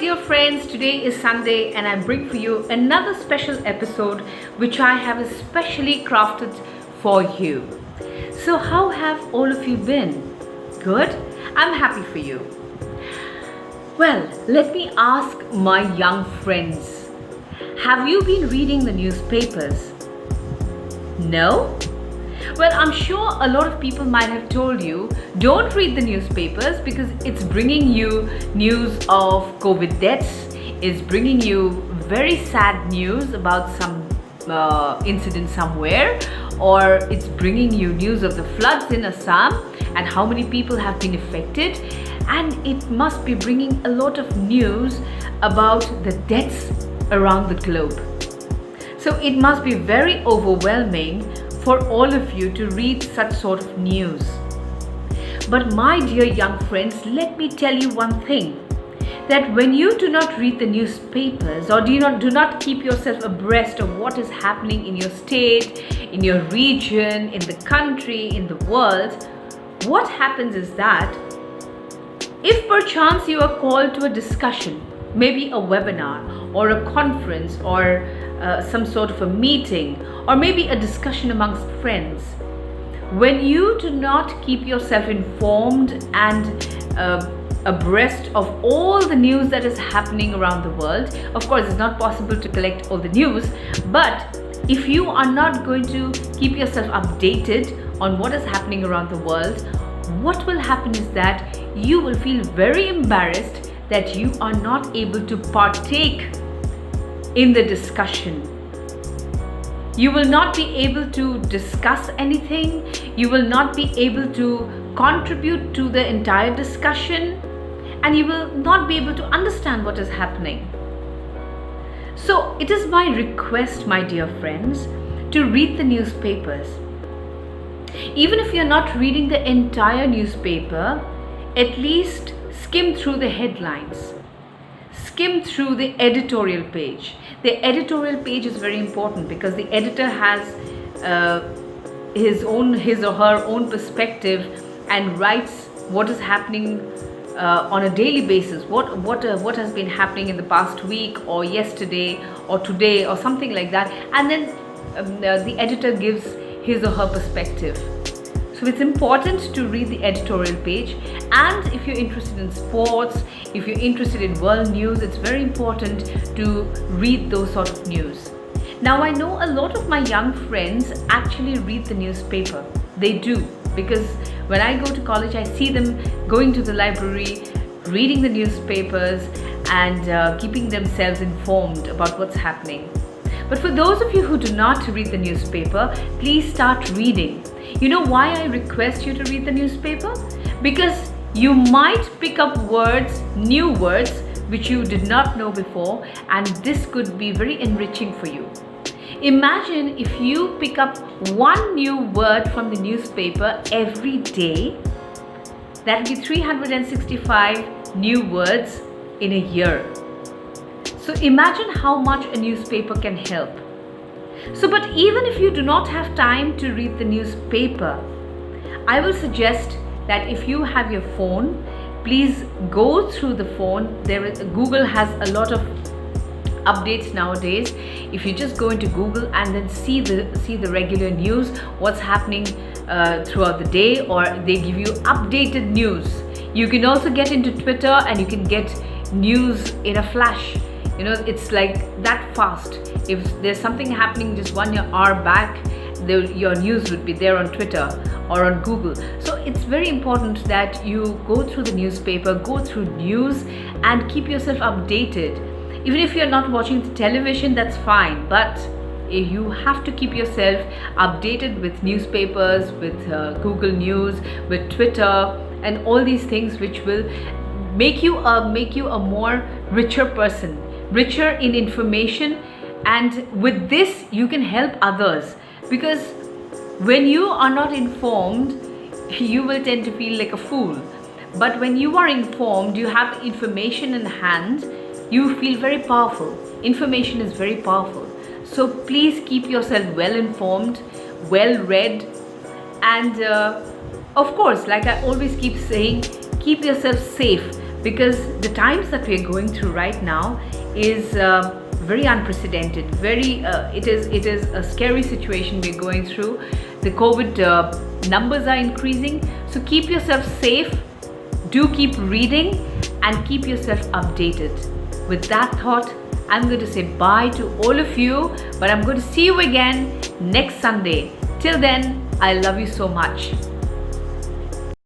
dear friends, today is Sunday and I bring for you another special episode which I have especially crafted for you. So how have all of you been? Good? I'm happy for you. Well, let me ask my young friends, have you been reading the newspapers? No? Well, I'm sure a lot of people might have told you, don't read the newspapers because it's bringing you news of COVID deaths, it's bringing you very sad news about some incident somewhere, or it's bringing you news of the floods in Assam and how many people have been affected, and it must be bringing a lot of news about the deaths around the globe. So it must be very overwhelming for all of you to read such sort of news. But my dear young friends, let me tell you one thing, that when you do not read the newspapers or do not keep yourself abreast of what is happening in your state, in your region, in the country, in the world, what happens is that if perchance you are called to a discussion, maybe a webinar or a conference or some sort of a meeting, or maybe a discussion amongst friends, when you do not keep yourself informed and abreast of all the news that is happening around the world, of course it's not possible to collect all the news, but if you are not going to keep yourself updated on what is happening around the world, what will happen is that you will feel very embarrassed that you are not able to partake in the discussion. You will not be able to discuss anything. You will not be able to contribute to the entire discussion, and you will not be able to understand what is happening. So it is my request, my dear friends, to read the newspapers. Even if you're not reading the entire newspaper, at least skim through the headlines. Skim through the editorial page. The editorial page is very important because the editor has his or her own perspective and writes what is happening on a daily basis. What has been happening in the past week or yesterday or today or something like that, and then the editor gives his or her perspective. So it's important to read the editorial page, and if you're interested in sports, if you're interested in world news, it's very important to read those sort of news. Now I know a lot of my young friends actually read the newspaper. They do, because when I go to college I see them going to the library, reading the newspapers and keeping themselves informed about what's happening. But for those of you who do not read the newspaper, please start reading. You know why I request you to read the newspaper? Because you might pick up words, new words, which you did not know before, and this could be very enriching for you. Imagine if you pick up one new word from the newspaper every day, that would be 365 new words in a year. So imagine how much a newspaper can help. So, but even if you do not have time to read the newspaper, I will suggest that if you have your phone, please go through the phone. Google has a lot of updates nowadays. If you just go into Google and then see the regular news, what's happening throughout the day, or they give you updated news. You can also get into Twitter and you can get news in a flash. You know, it's like that fast. If there's something happening just 1 hour back, your news would be there on Twitter or on Google. So it's very important that you go through the newspaper, go through news and keep yourself updated. Even if you're not watching the television, that's fine, but you have to keep yourself updated with newspapers, with Google News, with Twitter and all these things, which will make you a more richer person, richer in information, and with this you can help others, because when you are not informed you will tend to feel like a fool, but when you are informed, you have the information in hand, you feel very powerful. Information is very powerful. So please keep yourself well informed, well read, and of course, like I always keep saying, keep yourself safe, because the times that we are going through right now is very unprecedented. It is a scary situation we're going through. The COVID numbers are increasing, so keep yourself safe. Do keep reading and keep yourself updated. With that thought, I'm going to say bye to all of you, but I'm going to see you again next Sunday. Till then, I love you so much.